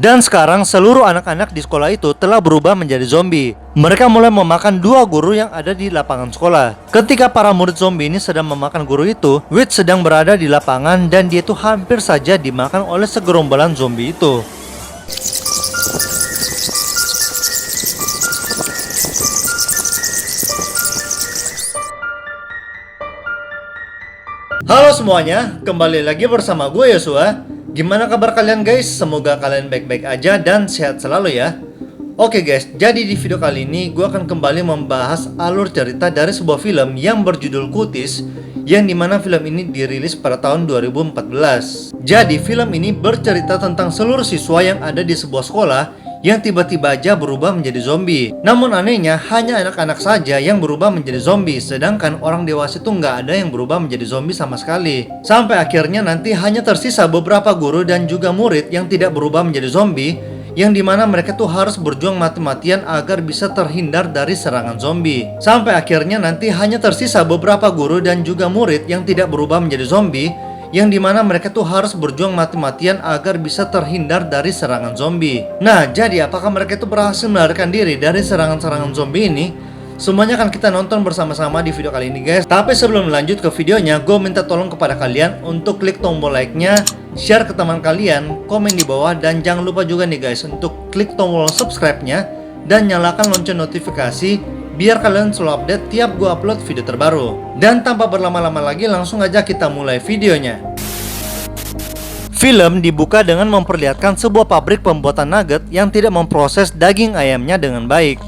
Dan sekarang seluruh anak-anak di sekolah itu telah berubah menjadi zombie. Mereka mulai memakan dua guru yang ada di lapangan sekolah. Ketika para murid zombie ini sedang memakan guru itu, Wade sedang berada di lapangan dan dia itu hampir saja dimakan oleh segerombolan zombie itu. Halo semuanya, kembali lagi bersama gue Yosua. Gimana kabar kalian guys? Semoga kalian baik-baik aja dan sehat selalu ya. Oke guys, jadi di video kali ini gue akan kembali membahas alur cerita dari sebuah film yang berjudul Cuties, yang dimana film ini dirilis pada tahun 2014. Jadi film ini bercerita tentang seluruh siswa yang ada di sebuah sekolah yang tiba-tiba aja berubah menjadi zombie. Namun anehnya hanya anak-anak saja yang berubah menjadi zombie, sedangkan orang dewasa itu nggak ada yang berubah menjadi zombie sama sekali. Sampai akhirnya nanti hanya tersisa beberapa guru dan juga murid yang tidak berubah menjadi zombie, yang dimana mereka tuh harus berjuang mati-matian agar bisa terhindar dari serangan zombie. Sampai akhirnya nanti hanya tersisa beberapa guru dan juga murid yang tidak berubah menjadi zombie, yang dimana mereka tuh harus berjuang mati-matian agar bisa terhindar dari serangan zombie. Nah, jadi apakah mereka itu berhasil melarikan diri dari serangan-serangan zombie ini? Semuanya akan kita nonton bersama-sama di video kali ini guys. Tapi sebelum lanjut ke videonya, gue minta tolong kepada kalian untuk klik tombol like-nya, share ke teman kalian, komen di bawah, dan jangan lupa juga nih guys untuk klik tombol subscribe-nya dan nyalakan lonceng notifikasi biar kalian selalu update tiap gue upload video terbaru. Dan tanpa berlama-lama lagi, langsung aja kita mulai videonya. Film dibuka dengan memperlihatkan sebuah pabrik pembuatan nugget yang tidak memproses daging ayamnya dengan baik.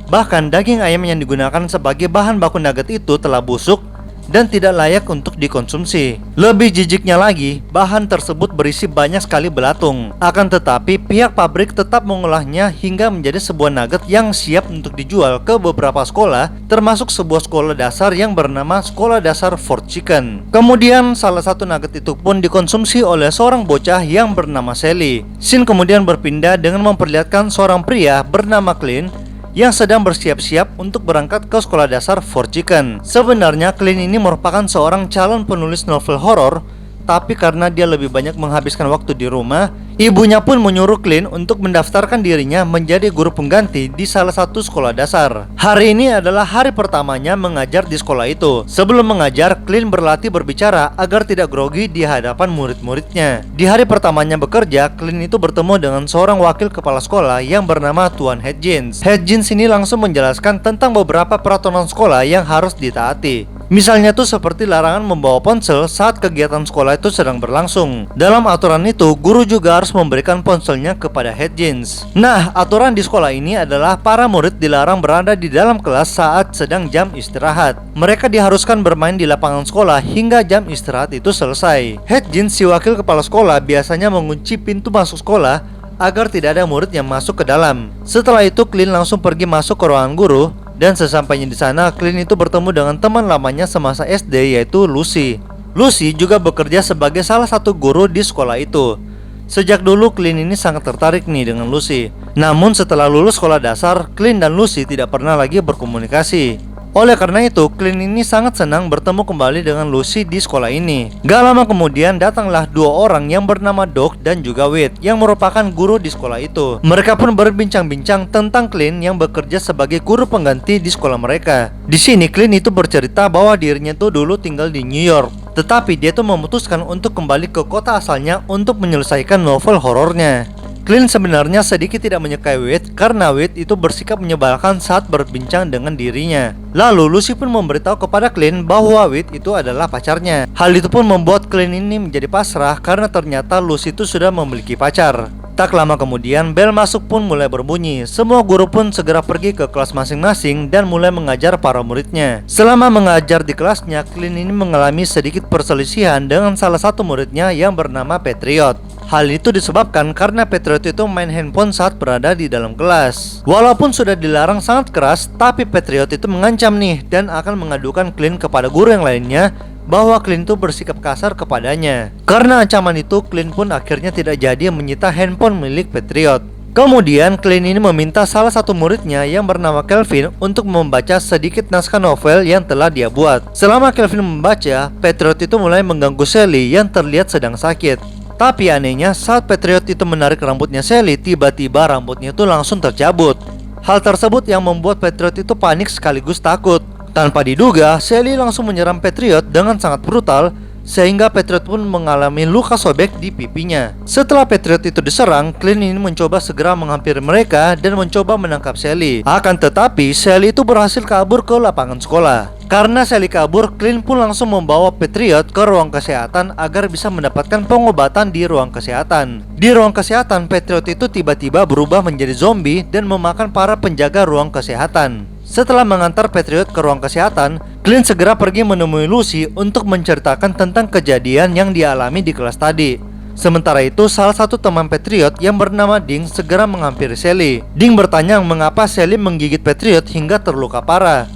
Bahkan daging ayam yang digunakan sebagai bahan baku nugget itu telah busuk dan tidak layak untuk dikonsumsi. Lebih jijiknya lagi, bahan tersebut berisi banyak sekali belatung. Akan tetapi pihak pabrik tetap mengolahnya hingga menjadi sebuah nugget yang siap untuk dijual ke beberapa sekolah, termasuk sebuah sekolah dasar yang bernama Sekolah Dasar Fort Chicken. Kemudian salah satu nugget itu pun dikonsumsi oleh seorang bocah yang bernama Sally. Scene kemudian berpindah dengan memperlihatkan seorang pria bernama Clint yang sedang bersiap-siap untuk berangkat ke sekolah dasar Fort Chicken. Sebenarnya Clint ini merupakan seorang calon penulis novel horor, tapi karena dia lebih banyak menghabiskan waktu di rumah, ibunya pun menyuruh Clint untuk mendaftarkan dirinya menjadi guru pengganti di salah satu sekolah dasar. Hari ini adalah hari pertamanya mengajar di sekolah itu. Sebelum mengajar, Clint berlatih berbicara agar tidak grogi di hadapan murid-muridnya. Di hari pertamanya bekerja, Clint itu bertemu dengan seorang wakil kepala sekolah yang bernama Tuan Hedgins. Hedgins ini langsung menjelaskan tentang beberapa peraturan sekolah yang harus ditaati. Misalnya tuh seperti larangan membawa ponsel saat kegiatan sekolah itu sedang berlangsung. Dalam aturan itu, guru juga harus memberikan ponselnya kepada Hedgins. Nah, aturan di sekolah ini adalah para murid dilarang berada di dalam kelas saat sedang jam istirahat. Mereka diharuskan bermain di lapangan sekolah hingga jam istirahat itu selesai. Hedgins, si wakil kepala sekolah, biasanya mengunci pintu masuk sekolah agar tidak ada murid yang masuk ke dalam. Setelah itu, Clint langsung pergi masuk ke ruangan guru. Dan sesampainya di sana, Clint itu bertemu dengan teman lamanya semasa SD, yaitu Lucy. Lucy juga bekerja sebagai salah satu guru di sekolah itu. Sejak dulu Clint ini sangat tertarik nih dengan Lucy. Namun setelah lulus sekolah dasar, Clint dan Lucy tidak pernah lagi berkomunikasi. Oleh karena itu, Clint ini sangat senang bertemu kembali dengan Lucy di sekolah ini. Gak lama kemudian datanglah dua orang yang bernama Doc dan juga Wade, yang merupakan guru di sekolah itu. Mereka pun berbincang-bincang tentang Clint yang bekerja sebagai guru pengganti di sekolah mereka. Di sini Clint itu bercerita bahwa dirinya tuh dulu tinggal di New York, tetapi dia tuh memutuskan untuk kembali ke kota asalnya untuk menyelesaikan novel horornya. Clint sebenarnya sedikit tidak menyukai Wade karena Wade itu bersikap menyebalkan saat berbincang dengan dirinya. Lalu Lucy pun memberitahu kepada Clint bahwa Wade itu adalah pacarnya. Hal itu pun membuat Clint ini menjadi pasrah karena ternyata Lucy itu sudah memiliki pacar. Tak lama kemudian bel masuk pun mulai berbunyi. Semua guru pun segera pergi ke kelas masing-masing dan mulai mengajar para muridnya. Selama mengajar di kelasnya, Clint ini mengalami sedikit perselisihan dengan salah satu muridnya yang bernama Patriot. Hal itu disebabkan karena Patriot itu main handphone saat berada di dalam kelas. Walaupun sudah dilarang sangat keras, tapi Patriot itu mengancam nih dan akan mengadukan Clint kepada guru yang lainnya bahwa Clint itu bersikap kasar kepadanya. Karena ancaman itu, Clint pun akhirnya tidak jadi menyita handphone milik Patriot. Kemudian Clint ini meminta salah satu muridnya yang bernama Kelvin untuk membaca sedikit naskah novel yang telah dia buat. Selama Kelvin membaca, Patriot itu mulai mengganggu Sally yang terlihat sedang sakit. Tapi anehnya, saat Patriot itu menarik rambutnya Sally, tiba-tiba rambutnya itu langsung tercabut. Hal tersebut yang membuat Patriot itu panik sekaligus takut. Tanpa diduga, Sally langsung menyerang Patriot dengan sangat brutal, sehingga Patriot pun mengalami luka sobek di pipinya. Setelah Patriot itu diserang, Clint ini mencoba segera menghampiri mereka dan mencoba menangkap Sally. Akan tetapi, Sally itu berhasil kabur ke lapangan sekolah. Karena Sally kabur, Clint pun langsung membawa Patriot ke ruang kesehatan agar bisa mendapatkan pengobatan di ruang kesehatan. Di ruang kesehatan, Patriot itu tiba-tiba berubah menjadi zombie dan memakan para penjaga ruang kesehatan. Setelah mengantar Patriot ke ruang kesehatan, Clint segera pergi menemui Lucy untuk menceritakan tentang kejadian yang dialami di kelas tadi. Sementara itu, salah satu teman Patriot yang bernama Ding segera menghampiri Sally. Ding bertanya mengapa Sally menggigit Patriot hingga terluka parah.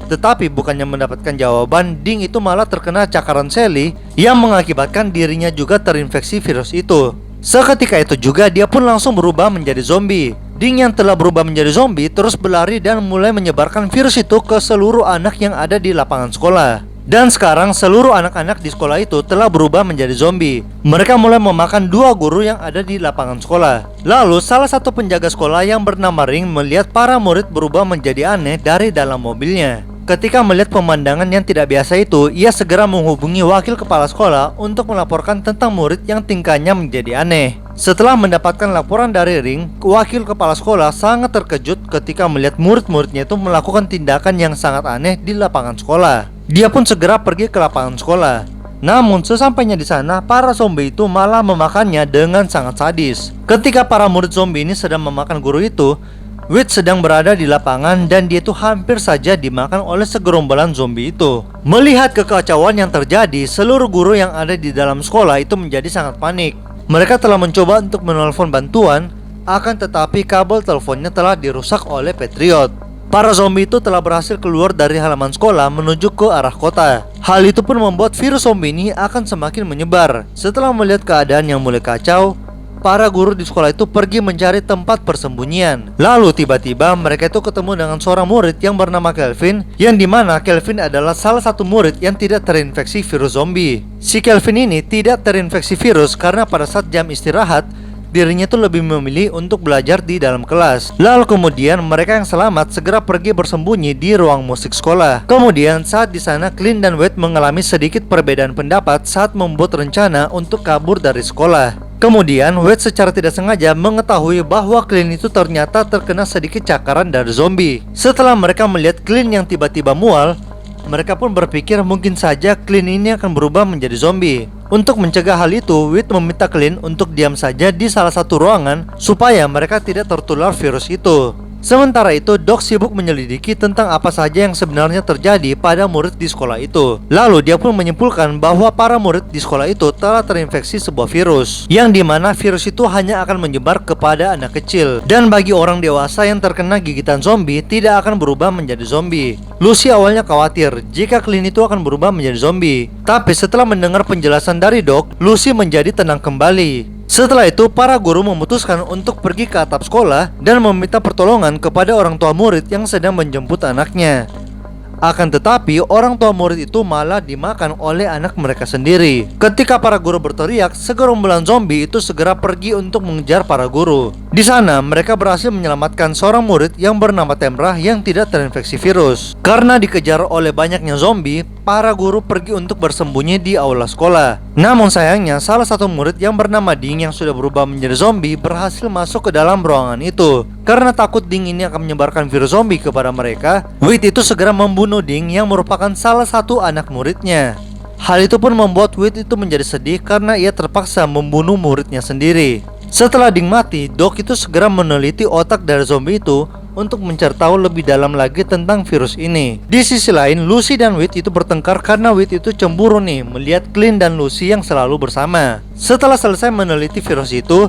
Tetapi bukannya mendapatkan jawaban, Ding itu malah terkena cakaran Sally yang mengakibatkan dirinya juga terinfeksi virus itu. Seketika itu juga dia pun langsung berubah menjadi zombie. Ding yang telah berubah menjadi zombie terus berlari dan mulai menyebarkan virus itu ke seluruh anak yang ada di lapangan sekolah. Dan sekarang seluruh anak-anak di sekolah itu telah berubah menjadi zombie. Mereka mulai memakan 2 guru yang ada di lapangan sekolah. Lalu salah satu penjaga sekolah yang bernama Ring melihat para murid berubah menjadi aneh dari dalam mobilnya. Ketika melihat pemandangan yang tidak biasa itu, ia segera menghubungi wakil kepala sekolah untuk melaporkan tentang murid yang tingkahnya menjadi aneh. Setelah mendapatkan laporan dari Ring, wakil kepala sekolah sangat terkejut ketika melihat murid-muridnya itu melakukan tindakan yang sangat aneh di lapangan sekolah. Dia pun segera pergi ke lapangan sekolah. Namun sesampainya di sana, para zombie itu malah memakannya dengan sangat sadis. Ketika para murid zombie ini sedang memakan guru itu, Whit sedang berada di lapangan dan dia itu hampir saja dimakan oleh segerombolan zombie itu. Melihat kekacauan yang terjadi, seluruh guru yang ada di dalam sekolah itu menjadi sangat panik. Mereka telah mencoba untuk menelpon bantuan, akan tetapi kabel teleponnya telah dirusak oleh Patriot. Para zombie itu telah berhasil keluar dari halaman sekolah menuju ke arah kota. Hal itu pun membuat virus zombie ini akan semakin menyebar. Setelah melihat keadaan yang mulai kacau, para guru di sekolah itu pergi mencari tempat persembunyian. Lalu tiba-tiba mereka itu ketemu dengan seorang murid yang bernama Kelvin, yang dimana Kelvin adalah salah satu murid yang tidak terinfeksi virus zombie. Si Kelvin ini tidak terinfeksi virus karena pada saat jam istirahat, dirinya itu lebih memilih untuk belajar di dalam kelas. Lalu kemudian mereka yang selamat segera pergi bersembunyi di ruang musik sekolah. Kemudian saat di sana, Clint dan Wade mengalami sedikit perbedaan pendapat saat membuat rencana untuk kabur dari sekolah. Kemudian Wade secara tidak sengaja mengetahui bahwa Clint itu ternyata terkena sedikit cakaran dari zombie. Setelah mereka melihat Clint yang tiba-tiba mual, mereka pun berpikir mungkin saja Clint ini akan berubah menjadi zombie. Untuk mencegah hal itu, Wade meminta Clint untuk diam saja di salah satu ruangan supaya mereka tidak tertular virus itu. Sementara itu, Doc sibuk menyelidiki tentang apa saja yang sebenarnya terjadi pada murid di sekolah itu. Lalu dia pun menyimpulkan bahwa para murid di sekolah itu telah terinfeksi sebuah virus, yang dimana virus itu hanya akan menyebar kepada anak kecil. Dan bagi orang dewasa yang terkena gigitan zombie tidak akan berubah menjadi zombie. Lucy awalnya khawatir jika Clint itu akan berubah menjadi zombie. Tapi setelah mendengar penjelasan dari Doc, Lucy menjadi tenang kembali. Setelah itu, para guru memutuskan untuk pergi ke atap sekolah dan meminta pertolongan kepada orang tua murid yang sedang menjemput anaknya. Akan tetapi, orang tua murid itu malah dimakan oleh anak mereka sendiri. Ketika para guru berteriak, segerombolan zombie itu segera pergi untuk mengejar para guru. Di sana, mereka berhasil menyelamatkan seorang murid yang bernama Temrah yang tidak terinfeksi virus. Karena dikejar oleh banyaknya zombie, para guru pergi untuk bersembunyi di aula sekolah. Namun sayangnya, salah satu murid yang bernama Ding yang sudah berubah menjadi zombie berhasil masuk ke dalam ruangan itu. Karena takut Ding ini akan menyebarkan virus zombie kepada mereka, Wade itu segera membunuh Ding yang merupakan salah satu anak muridnya. Hal itu pun membuat Wade itu menjadi sedih karena ia terpaksa membunuh muridnya sendiri. Setelah Ding mati, Doc itu segera meneliti otak dari zombie itu untuk mencari tahu lebih dalam lagi tentang virus ini. Di sisi lain, Lucy dan Wade itu bertengkar karena Wade itu cemburu nih melihat Clint dan Lucy yang selalu bersama. Setelah selesai meneliti virus itu,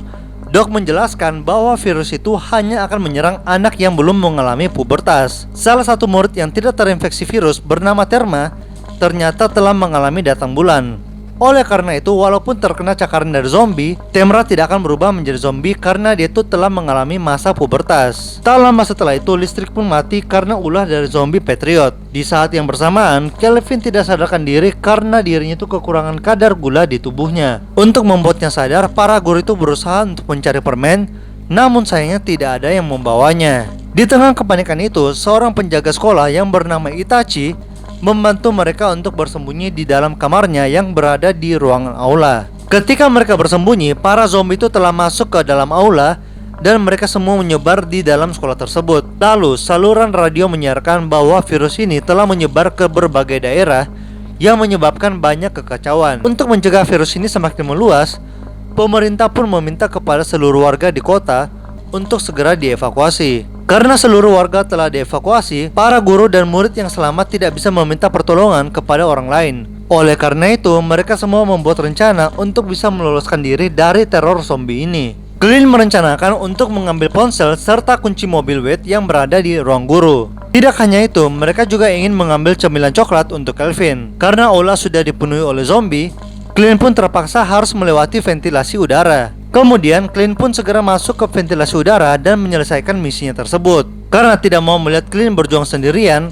Doc menjelaskan bahwa virus itu hanya akan menyerang anak yang belum mengalami pubertas. Salah satu murid yang tidak terinfeksi virus bernama Terma ternyata telah mengalami datang bulan. Oleh karena itu, walaupun terkena cakaran dari zombie, Tamra tidak akan berubah menjadi zombie karena dia itu telah mengalami masa pubertas. Tak lama setelah itu, listrik pun mati karena ulah dari zombie Patriot. Di saat yang bersamaan, Kelvin tidak sadarkan diri karena dirinya itu kekurangan kadar gula di tubuhnya. Untuk membuatnya sadar, para guru itu berusaha untuk mencari permen, namun sayangnya tidak ada yang membawanya. Di tengah kepanikan itu, seorang penjaga sekolah yang bernama Itachi membantu mereka untuk bersembunyi di dalam kamarnya yang berada di ruangan aula. Ketika mereka bersembunyi, para zombie itu telah masuk ke dalam aula dan mereka semua menyebar di dalam sekolah tersebut. Lalu, saluran radio menyiarkan bahwa virus ini telah menyebar ke berbagai daerah yang menyebabkan banyak kekacauan. Untuk mencegah virus ini semakin meluas, pemerintah pun meminta kepada seluruh warga di kota untuk segera dievakuasi. Karena seluruh warga telah dievakuasi, para guru dan murid yang selamat tidak bisa meminta pertolongan kepada orang lain. Oleh karena itu, mereka semua membuat rencana untuk bisa meloloskan diri dari teror zombie ini. Clint merencanakan untuk mengambil ponsel serta kunci mobil Wade yang berada di ruang guru. Tidak hanya itu, mereka juga ingin mengambil cemilan coklat untuk Kelvin. Karena aula sudah dipenuhi oleh zombie, Clint pun terpaksa harus melewati ventilasi udara. Kemudian, Clint pun segera masuk ke ventilasi udara dan menyelesaikan misinya tersebut. Karena tidak mau melihat Clint berjuang sendirian,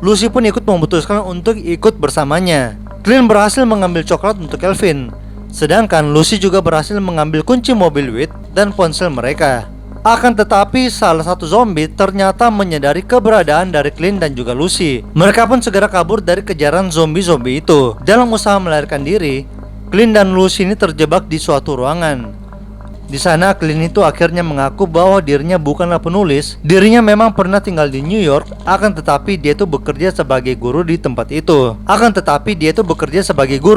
Lucy pun ikut memutuskan untuk ikut bersamanya. Clint berhasil mengambil coklat untuk Kelvin, sedangkan Lucy juga berhasil mengambil kunci mobil Wade dan ponsel mereka. Akan tetapi, salah satu zombie ternyata menyadari keberadaan dari Clint dan juga Lucy. Mereka pun segera kabur dari kejaran zombie-zombie itu. Dalam usaha melarikan diri, Clint dan Lucy ini terjebak di suatu ruangan. Di sana, Clint itu akhirnya mengaku bahwa dirinya bukanlah penulis. Dirinya memang pernah tinggal di New York, akan tetapi dia itu bekerja sebagai guru di tempat itu.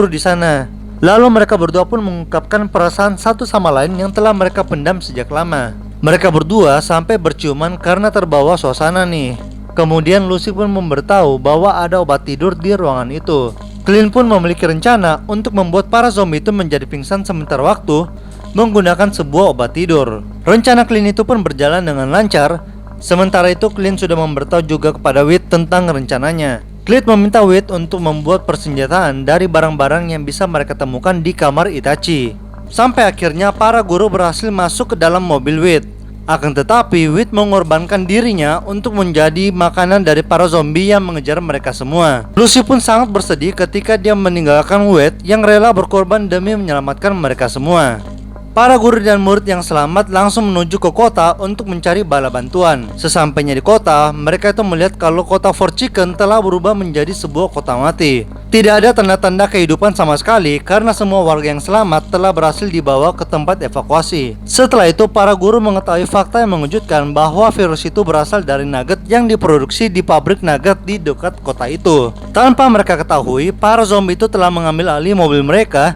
Di sana. Lalu mereka berdua pun mengungkapkan perasaan satu sama lain yang telah mereka pendam sejak lama. Mereka berdua sampai berciuman karena terbawa suasana nih. Kemudian Lucy pun memberitahu bahwa ada obat tidur di ruangan itu. Clint pun memiliki rencana untuk membuat para zombie itu menjadi pingsan sementara waktu menggunakan sebuah obat tidur. Rencana Clint itu pun berjalan dengan lancar. Sementara itu, Clint sudah memberitahu juga kepada Wade tentang rencananya. Clint meminta Wade untuk membuat persenjataan dari barang-barang yang bisa mereka temukan di kamar Itachi. Sampai akhirnya para guru berhasil masuk ke dalam mobil Wade. Akan tetapi, Wade mengorbankan dirinya untuk menjadi makanan dari para zombie yang mengejar mereka semua. Lucy pun sangat bersedih ketika dia meninggalkan Wade yang rela berkorban demi menyelamatkan mereka semua. Para guru dan murid yang selamat langsung menuju ke kota untuk mencari bala bantuan. Sesampainya di kota, mereka itu melihat kalau kota Fort Chicken telah berubah menjadi sebuah kota mati. Tidak ada tanda-tanda kehidupan sama sekali karena semua warga yang selamat telah berhasil dibawa ke tempat evakuasi. Setelah itu, para guru mengetahui fakta yang mengejutkan bahwa virus itu berasal dari nugget yang diproduksi di pabrik nugget di dekat kota itu. Tanpa mereka ketahui, para zombie itu telah mengambil alih mobil mereka.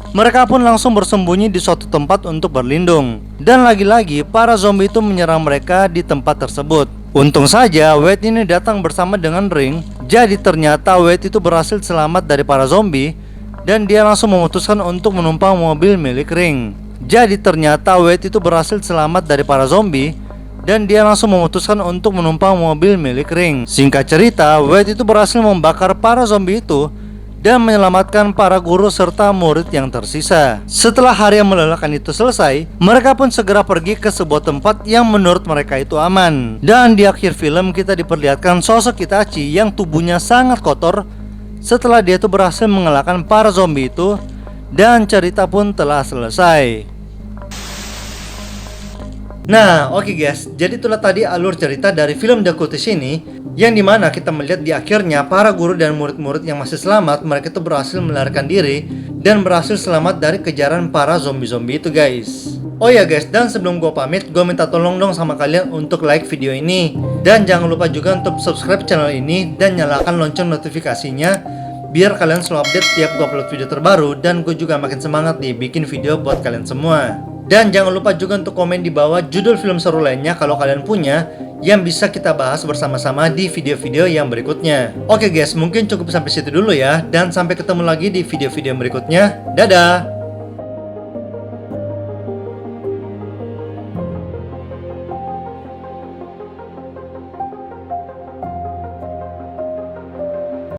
Mereka pun langsung bersembunyi di suatu tempat untuk berlindung. Dan lagi-lagi para zombie itu menyerang mereka di tempat tersebut. Untung saja Wade ini datang bersama dengan Ring. Jadi ternyata Wade itu berhasil selamat dari para zombie dan dia langsung memutuskan untuk menumpang mobil milik Ring. Singkat cerita, Wade itu berhasil membakar para zombie itu dan menyelamatkan para guru serta murid yang tersisa. Setelah hari yang melelahkan itu selesai, mereka pun segera pergi ke sebuah tempat yang menurut mereka itu aman. Dan di akhir film kita diperlihatkan sosok Itachi yang tubuhnya sangat kotor setelah dia itu berhasil mengalahkan para zombie itu, dan cerita pun telah selesai. Nah, oke guys, jadi itulah tadi alur cerita dari film The Cultist ini, yang dimana kita melihat di akhirnya para guru dan murid-murid yang masih selamat, mereka itu berhasil melarikan diri dan berhasil selamat dari kejaran para zombie-zombie itu guys. Oh ya guys, dan sebelum gue pamit, gue minta tolong dong sama kalian untuk like video ini. Dan jangan lupa juga untuk subscribe channel ini dan nyalakan lonceng notifikasinya, biar kalian selalu update tiap gue upload video terbaru, dan gue juga makin semangat nih bikin video buat kalian semua. Dan jangan lupa juga untuk komen di bawah judul film seru lainnya kalau kalian punya, yang bisa kita bahas bersama-sama di video-video yang berikutnya. Oke guys, mungkin cukup sampai situ dulu ya, dan sampai ketemu lagi di video-video berikutnya. Dadah!